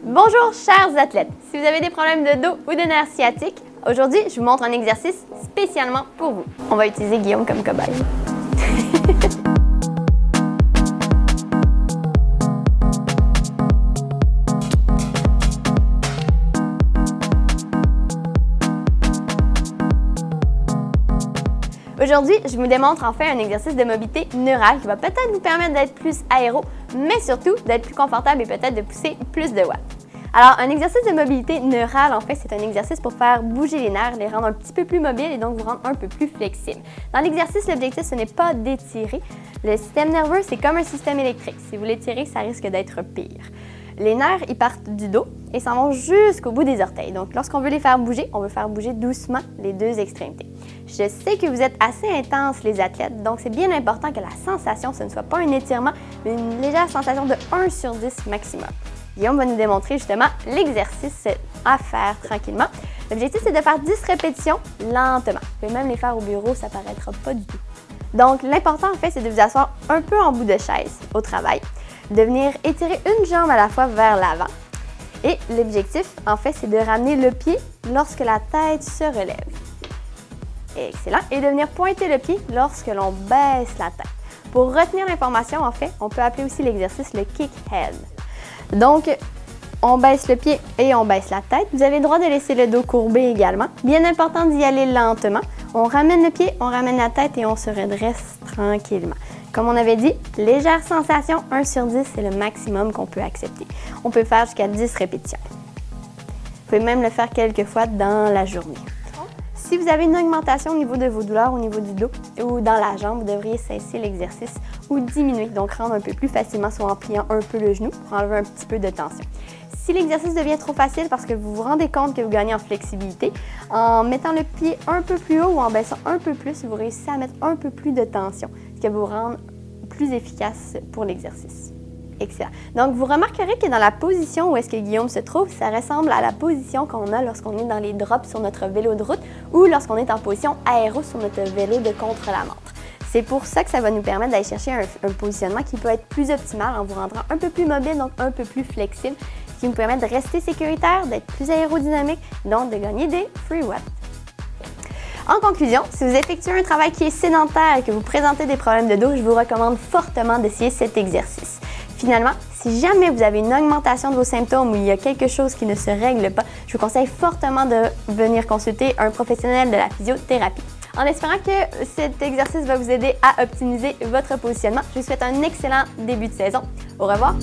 Bonjour chers athlètes! Si vous avez des problèmes de dos ou de nerfs sciatiques, aujourd'hui je vous montre un exercice spécialement pour vous. On va utiliser Guillaume comme cobaye. Aujourd'hui, je vous démontre en fait un exercice de mobilité neurale qui va peut-être vous permettre d'être plus aéro, mais surtout d'être plus confortable et peut-être de pousser plus de watts. Alors, un exercice de mobilité neurale, en fait, c'est un exercice pour faire bouger les nerfs, les rendre un petit peu plus mobiles et donc vous rendre un peu plus flexibles. Dans l'exercice, l'objectif, ce n'est pas d'étirer. Le système nerveux, c'est comme un système électrique. Si vous l'étirez, ça risque d'être pire. Les nerfs, ils partent du dos et s'en vont jusqu'au bout des orteils. Donc, lorsqu'on veut les faire bouger, on veut faire bouger doucement les deux extrémités. Je sais que vous êtes assez intenses, les athlètes, donc c'est bien important que la sensation, ce ne soit pas un étirement, mais une légère sensation de 1 sur 10 maximum. Guillaume va nous démontrer justement l'exercice à faire tranquillement. L'objectif, c'est de faire 10 répétitions lentement. Vous pouvez même les faire au bureau, ça ne paraîtra pas du tout. Donc, l'important, en fait, c'est de vous asseoir un peu en bout de chaise au travail, de venir étirer une jambe à la fois vers l'avant. Et l'objectif, en fait, c'est de ramener le pied lorsque la tête se relève. Excellent. Et de venir pointer le pied lorsque l'on baisse la tête. Pour retenir l'information, en fait, on peut appeler aussi l'exercice le kick head. Donc, on baisse le pied et on baisse la tête. Vous avez le droit de laisser le dos courbé également. Bien important d'y aller lentement. On ramène le pied, on ramène la tête et on se redresse tranquillement. Comme on avait dit, légère sensation, 1 sur 10, c'est le maximum qu'on peut accepter. On peut faire jusqu'à 10 répétitions. Vous pouvez même le faire quelques fois dans la journée. Si vous avez une augmentation au niveau de vos douleurs, au niveau du dos ou dans la jambe, vous devriez cesser l'exercice ou diminuer, donc rendre un peu plus facilement, soit en pliant un peu le genou pour enlever un petit peu de tension. Si l'exercice devient trop facile parce que vous vous rendez compte que vous gagnez en flexibilité, en mettant le pied un peu plus haut ou en baissant un peu plus, vous réussissez à mettre un peu plus de tension, ce qui va vous rendre plus efficace pour l'exercice. Excellent. Donc, vous remarquerez que dans la position où est-ce que Guillaume se trouve, ça ressemble à la position qu'on a lorsqu'on est dans les drops sur notre vélo de route ou lorsqu'on est en position aéro sur notre vélo de contre-la-montre. C'est pour ça que ça va nous permettre d'aller chercher un positionnement qui peut être plus optimal en vous rendant un peu plus mobile, donc un peu plus flexible, ce qui nous permet de rester sécuritaire, d'être plus aérodynamique, donc de gagner des free watts. En conclusion, si vous effectuez un travail qui est sédentaire et que vous présentez des problèmes de dos, je vous recommande fortement d'essayer cet exercice. Finalement, si jamais vous avez une augmentation de vos symptômes ou il y a quelque chose qui ne se règle pas, je vous conseille fortement de venir consulter un professionnel de la physiothérapie. En espérant que cet exercice va vous aider à optimiser votre positionnement, je vous souhaite un excellent début de saison. Au revoir!